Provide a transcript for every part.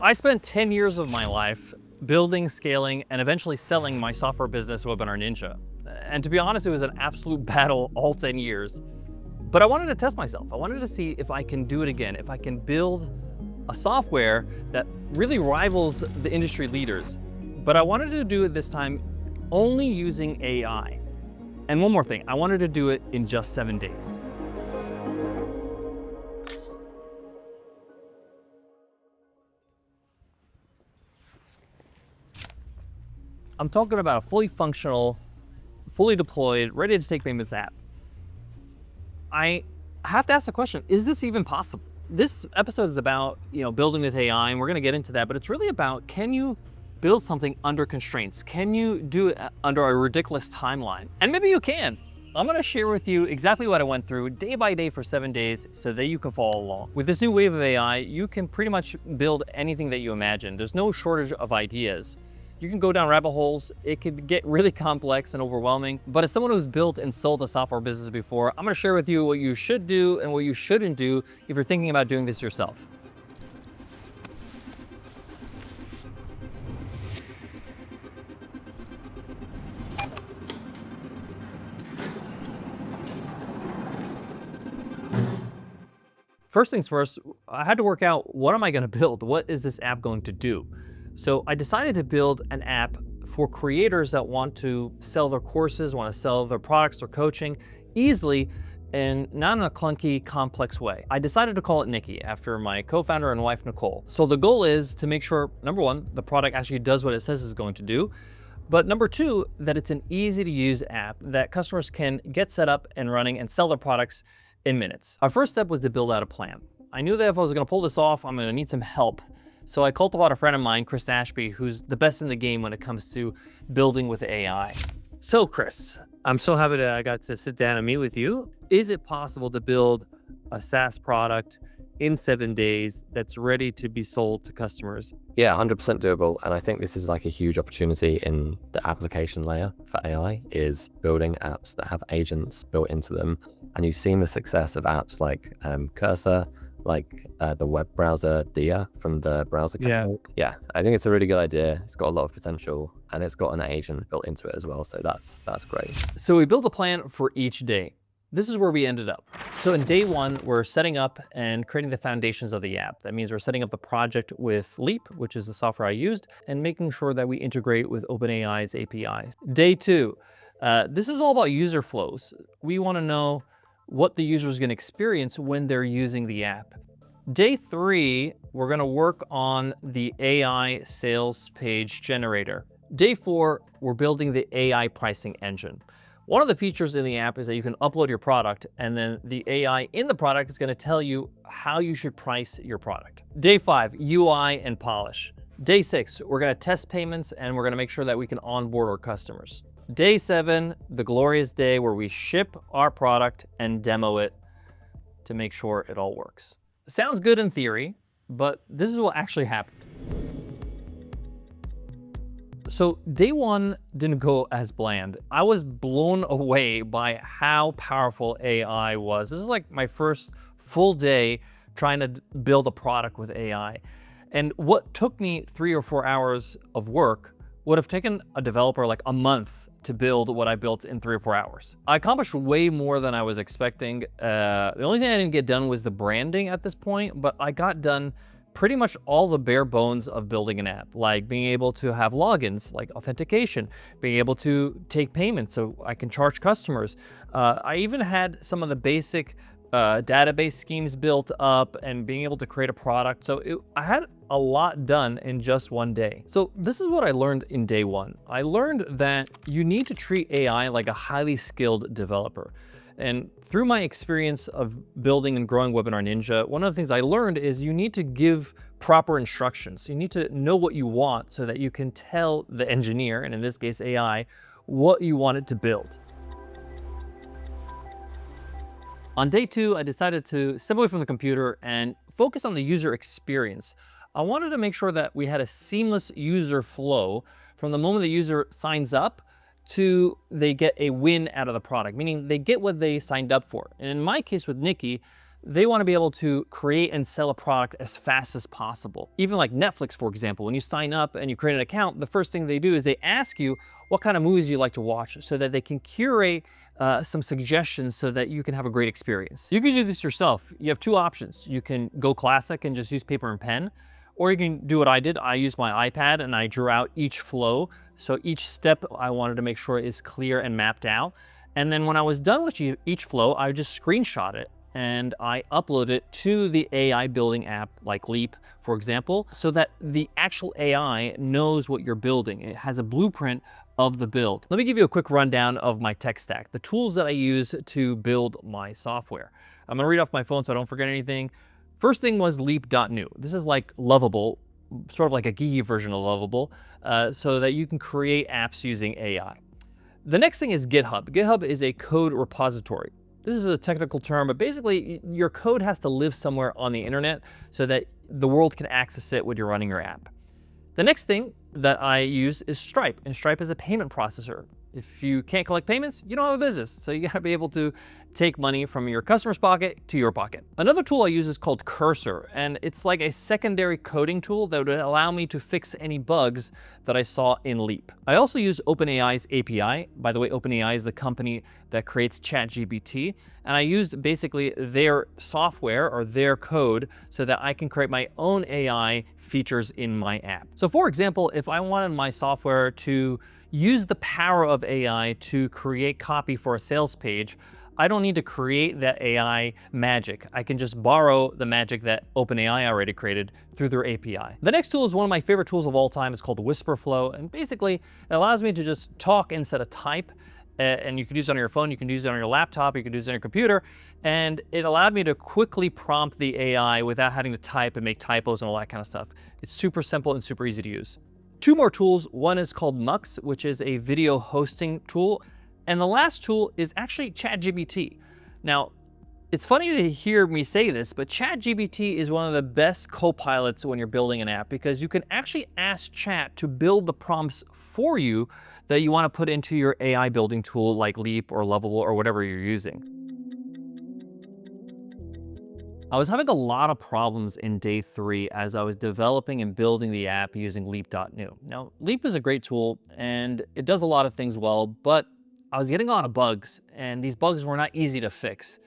I spent 10 years of my life building, scaling, and eventually selling my software business, Webinar Ninja. And to be honest, it was an absolute battle all 10 years. But I wanted to test myself. I wanted to see if I can do it again, if I can build a software that really rivals the industry leaders. But I wanted to do it this time only using AI. And one more thing, I wanted to do it in just 7 days. I'm talking about a fully functional, fully deployed, ready to take payments app. I have to ask the question, is this even possible? This episode is about, building with AI, and we're gonna get into that, but it's really about, can you build something under constraints? Can you do it under a ridiculous timeline? And maybe you can. I'm gonna share with you exactly what I went through day by day for 7 days so that you can follow along. With this new wave of AI, you can pretty much build anything that you imagine. There's no shortage of ideas. You can go down rabbit holes. It could get really complex and overwhelming. But as someone who's built and sold a software business before, I'm gonna share with you what you should do and what you shouldn't do if you're thinking about doing this yourself. First things first, I had to work out, what am I gonna build? What is this app going to do? So I decided to build an app for creators that want to sell their courses, want to sell their products or coaching easily and not in a clunky, complex way. I decided to call it Nicky after my co-founder and wife, Nicole. So the goal is to make sure, number one, the product actually does what it says it's going to do. But number two, that it's an easy to use app that customers can get set up and running and sell their products in minutes. Our first step was to build out a plan. I knew that if I was gonna pull this off, I'm gonna need some help. So I called upon a friend of mine, Chris Ashby, who's the best in the game when it comes to building with AI. So Chris, I'm so happy that I got to sit down and meet with you. Is it possible to build a SaaS product in 7 days that's ready to be sold to customers? Yeah, 100% doable. And I think this is like a huge opportunity in the application layer for AI, is building apps that have agents built into them. And you've seen the success of apps like Cursor, like the web browser Dia from the browser company. Yeah, I think it's a really good idea. It's got a lot of potential and it's got an agent built into it as well. So that's great. So we built a plan for each day. This is where we ended up. So in day one, we're setting up and creating the foundations of the app. That means we're setting up the project with Leap, which is the software I used, and making sure that we integrate with OpenAI's APIs. Day two, this is all about user flows. We want to know what the user is going to experience when they're using the app. Day three, we're going to work on the AI sales page generator. Day four, we're building the AI pricing engine. One of the features in the app is that you can upload your product, and then the AI in the product is going to tell you how you should price your product. Day five, UI and polish. Day six, we're going to test payments and we're going to make sure that we can onboard our customers. Day seven, the glorious day where we ship our product and demo it to make sure it all works. Sounds good in theory, but this is what actually happened. So day one didn't go as planned. I was blown away by how powerful AI was. This is like my first full day trying to build a product with AI. And what took me 3 or 4 hours of work would have taken a developer like a month to build what I built in 3 or 4 hours. I accomplished way more than I was expecting. The only thing I didn't get done was the branding at this point, but I got done pretty much all the bare bones of building an app, like being able to have logins, like authentication, being able to take payments so I can charge customers. I even had some of the basic database schemes built up and being able to create a product. So I had a lot done in just one day. So this is what I learned in day one. I learned that you need to treat AI like a highly skilled developer. And through my experience of building and growing Webinar Ninja, one of the things I learned is you need to give proper instructions. You need to know what you want so that you can tell the engineer, and in this case AI, what you want it to build. On day two, I decided to step away from the computer and focus on the user experience. I wanted to make sure that we had a seamless user flow from the moment the user signs up to they get a win out of the product, meaning they get what they signed up for. And in my case with Nicky, they want to be able to create and sell a product as fast as possible. Even like Netflix, for example, when you sign up and you create an account, the first thing they do is they ask you what kind of movies you like to watch so that they can curate some suggestions so that you can have a great experience. You can do this yourself. You have two options. You can go classic and just use paper and pen, or you can do what I did. I used my iPad and I drew out each flow. So each step I wanted to make sure is clear and mapped out. And then when I was done with each flow, I just screenshot it and I upload it to the AI building app like Leap, for example, so that the actual AI knows what you're building. It has a blueprint of the build. Let me give you a quick rundown of my tech stack, the tools that I use to build my software. I'm gonna read off my phone so I don't forget anything. First thing was Leap.new. This is like Lovable, sort of like a geeky version of Lovable, so that you can create apps using AI. The next thing is GitHub. GitHub is a code repository. This is a technical term, but basically your code has to live somewhere on the internet so that the world can access it when you're running your app. The next thing that I use is Stripe, and Stripe is a payment processor. If you can't collect payments, you don't have a business. So you gotta be able to take money from your customer's pocket to your pocket. Another tool I use is called Cursor, and it's like a secondary coding tool that would allow me to fix any bugs that I saw in Leap. I also use OpenAI's API. By the way, OpenAI is the company that creates ChatGPT, and I used basically their software or their code so that I can create my own AI features in my app. So for example, if I wanted my software to use the power of AI to create copy for a sales page, I don't need to create that AI magic. I can just borrow the magic that OpenAI already created through their API. The next tool is one of my favorite tools of all time. It's called Whisperflow, and basically it allows me to just talk instead of type. And you can use it on your phone, you can use it on your laptop, you can use it on your computer, and it allowed me to quickly prompt the AI without having to type and make typos and all that kind of stuff. It's super simple and super easy to use. Two more tools. One is called Mux, which is a video hosting tool. And the last tool is actually ChatGPT. Now, it's funny to hear me say this, but ChatGPT is one of the best co-pilots when you're building an app because you can actually ask Chat to build the prompts for you that you want to put into your AI building tool like Leap or Lovable or whatever you're using. I was having a lot of problems in day 3 as I was developing and building the app using Leap.new. Now, Leap is a great tool and it does a lot of things well, but I was getting a lot of bugs and these bugs were not easy to fix.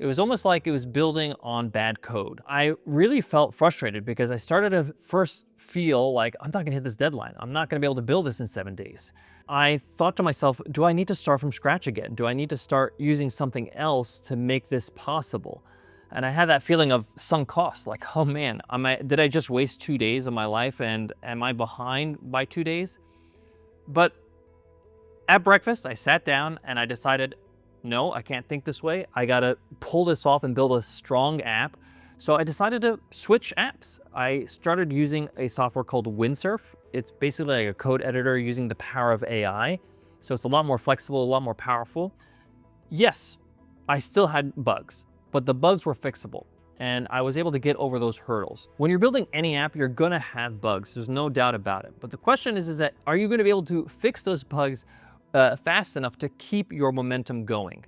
It was almost like it was building on bad code. I really felt frustrated because I started to first feel like I'm not gonna hit this deadline. I'm not gonna be able to build this in 7 days. I thought to myself, do I need to start from scratch again? Do I need to start using something else to make this possible? And I had that feeling of sunk costs, like, oh man, did I just waste 2 days of my life and am I behind by 2 days? But at breakfast, I sat down and I decided, no, I can't think this way. I gotta pull this off and build a strong app. So I decided to switch apps. I started using a software called Windsurf. It's basically like a code editor using the power of AI. So it's a lot more flexible, a lot more powerful. Yes, I still had bugs, but the bugs were fixable and I was able to get over those hurdles. When you're building any app, you're gonna have bugs. There's no doubt about it. But the question is that are you gonna be able to fix those bugs fast enough to keep your momentum going?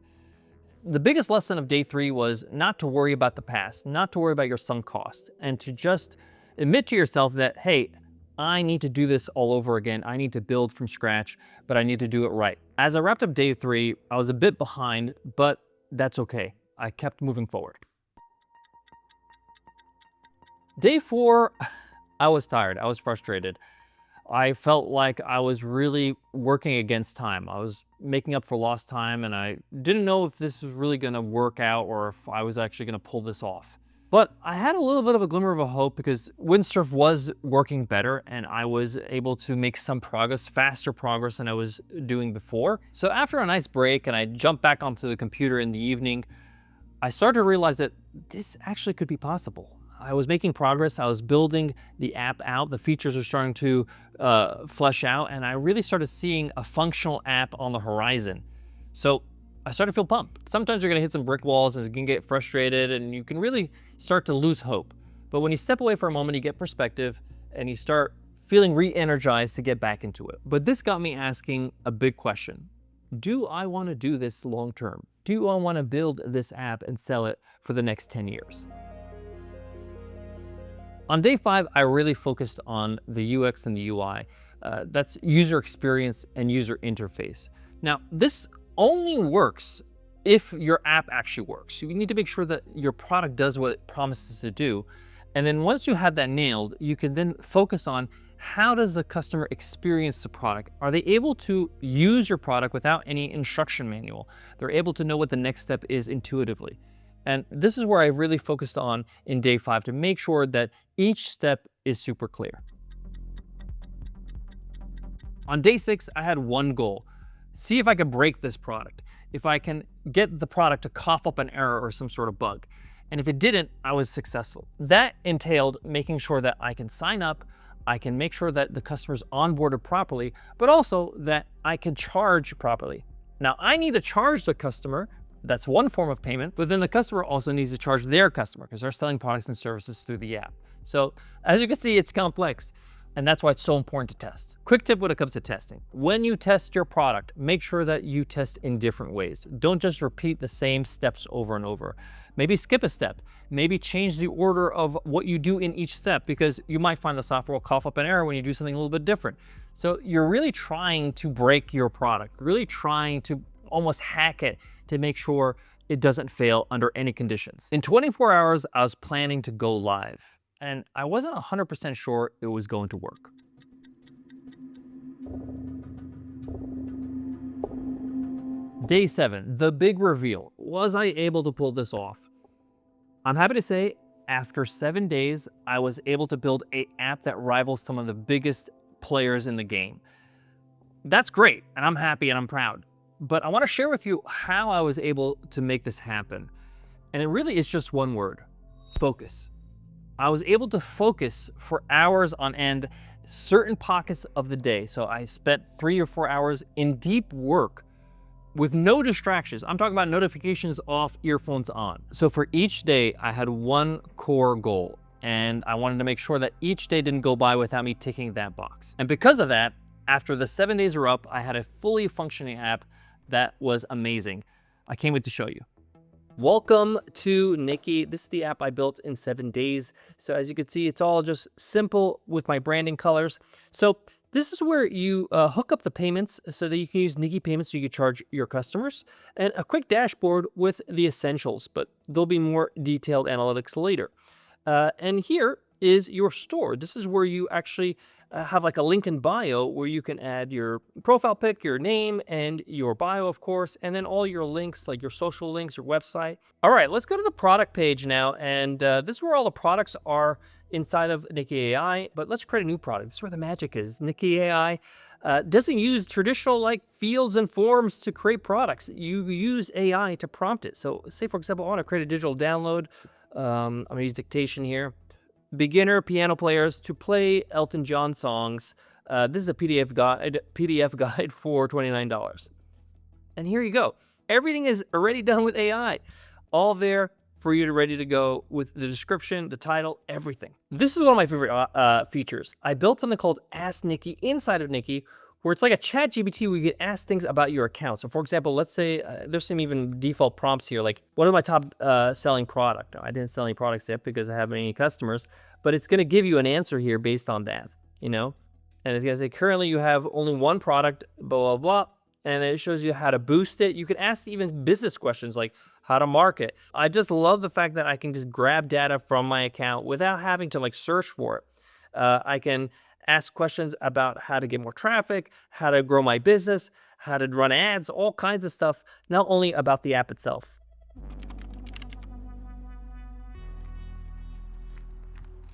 The biggest lesson of day 3 was not to worry about the past, not to worry about your sunk cost, and to just admit to yourself that, hey, I need to do this all over again. I need to build from scratch, but I need to do it right. As I wrapped up day 3, I was a bit behind, but that's okay. I kept moving forward. Day 4, I was tired. I was frustrated. I felt like I was really working against time. I was making up for lost time and I didn't know if this was really gonna work out or if I was actually gonna pull this off. But I had a little bit of a glimmer of a hope because Windsurf was working better and I was able to make some progress, faster progress than I was doing before. So after a nice break and I jumped back onto the computer in the evening, I started to realize that this actually could be possible. I was making progress. I was building the app out. The features are starting to flesh out, and I really started seeing a functional app on the horizon. So I started to feel pumped. Sometimes you're going to hit some brick walls and you can get frustrated, and you can really start to lose hope. But when you step away for a moment, you get perspective, and you start feeling re-energized to get back into it. But this got me asking a big question. Do I want to do this long term? do I want to build this app and sell it for the next 10 years? On day 5, I really focused on the UX and the UI. That's user experience and user interface. Now, this only works if your app actually works. You need to make sure that your product does what it promises to do. And then once you have that nailed, you can then focus on how does the customer experience the product? Are they able to use your product without any instruction manual? They're able to know what the next step is intuitively. And this is where I really focused on in day 5 to make sure that each step is super clear. On day 6, I had one goal. See if I could break this product. If I can get the product to cough up an error or some sort of bug. And if it didn't, I was successful. That entailed making sure that I can sign up, I can make sure that the customer's onboarded properly, but also that I can charge properly. Now, I need to charge the customer. That's one form of payment, but then the customer also needs to charge their customer because they're selling products and services through the app. So as you can see, it's complex. And that's why it's so important to test. Quick tip when it comes to testing. When you test your product, make sure that you test in different ways. Don't just repeat the same steps over and over. Maybe skip a step. Maybe change the order of what you do in each step because you might find the software will cough up an error when you do something a little bit different. So you're really trying to break your product, really trying to almost hack it to make sure it doesn't fail under any conditions. In 24 hours, I was planning to go live. And I wasn't 100% sure it was going to work. Day 7, the big reveal. Was I able to pull this off? I'm happy to say, after 7 days, I was able to build an app that rivals some of the biggest players in the game. That's great, and I'm happy and I'm proud. But I want to share with you how I was able to make this happen. And it really is just one word: focus. I was able to focus for hours on end, certain pockets of the day. So I spent 3 or 4 hours in deep work with no distractions. I'm talking about notifications off, earphones on. So for each day, I had one core goal, and I wanted to make sure that each day didn't go by without me ticking that box. And because of that, after the 7 days were up, I had a fully functioning app that was amazing. I can't wait to show you. Welcome to Nicky. This is the app I built in 7 days. So as you can see, it's all just simple with my branding colors. So this is where you hook up the payments so that you can use Nicky payments so you can charge your customers, and a quick dashboard with the essentials, but there'll be more detailed analytics later. And here is your store. This is where you actually have like a link in bio where you can add your profile pic, your name, and your bio, of course, and then all your links, like your social links, your website. All right, let's go to the product page now, and this is where all the products are inside of Nicky AI, but let's create a new product. This is where the magic is. Nicky AI doesn't use traditional like fields and forms to create products. You use AI to prompt it. So say, for example, I want to create a digital download. I'm gonna use dictation here. Beginner piano players to play Elton John songs. This is a PDF guide for $29. And here you go. Everything is already done with AI. All there for you to ready to go with the description, the title, everything. This is one of my favorite features. I built something called Ask Nicky inside of Nicky, where it's like a chat GPT where you can ask things about your account. So for example, let's say there's some even default prompts here, like what is my top selling product? No, I didn't sell any products yet because I haven't any customers, but it's gonna give you an answer here based on that, you know? And it's gonna say, currently you have only one product, blah, blah, blah. And it shows you how to boost it. You can ask even business questions like how to market. I just love the fact that I can just grab data from my account without having to like search for it. I can ask questions about how to get more traffic, how to grow my business, how to run ads, all kinds of stuff, not only about the app itself.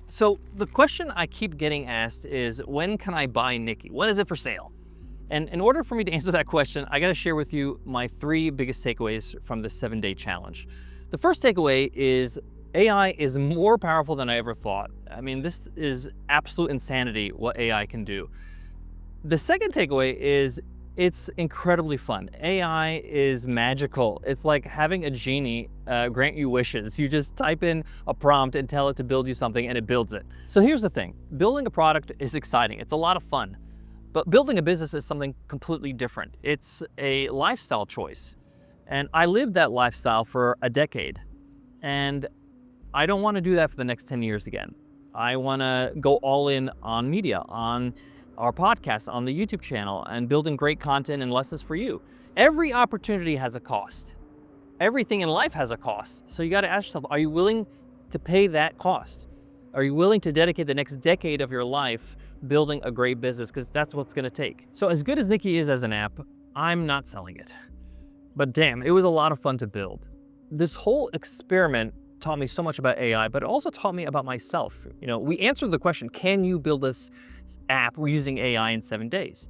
So the question I keep getting asked is, when can I buy Nicky? When is it for sale? And in order for me to answer that question, I gotta share with you my 3 biggest takeaways from this 7-day challenge. The first takeaway is AI is more powerful than I ever thought. I mean, this is absolute insanity what AI can do. The second takeaway is it's incredibly fun. AI is magical. It's like having a genie grant you wishes. You just type in a prompt and tell it to build you something and it builds it. So here's the thing. Building a product is exciting. It's a lot of fun. But building a business is something completely different. It's a lifestyle choice. And I lived that lifestyle for a decade. And I don't want to do that for the next 10 years again. I want to go all in on media, on our podcast, on the YouTube channel, and building great content and lessons for you. Every opportunity has a cost. Everything in life has a cost. So you got to ask yourself, are you willing to pay that cost? Are you willing to dedicate the next decade of your life building a great business? Because that's what's going to take. So as good as Nicky is as an app, I'm not selling it. But damn, it was a lot of fun to build. This whole experiment taught me so much about AI, but it also taught me about myself. You know, we answered the question, can you build this app using AI in 7 days?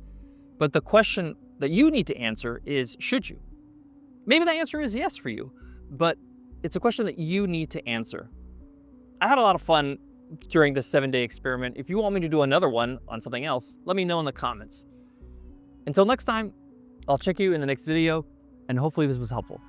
But the question that you need to answer is, should you? Maybe the answer is yes for you, but it's a question that you need to answer. I had a lot of fun during this 7-day experiment. If you want me to do another one on something else, let me know in the comments. Until next time, I'll check you in the next video, and hopefully this was helpful.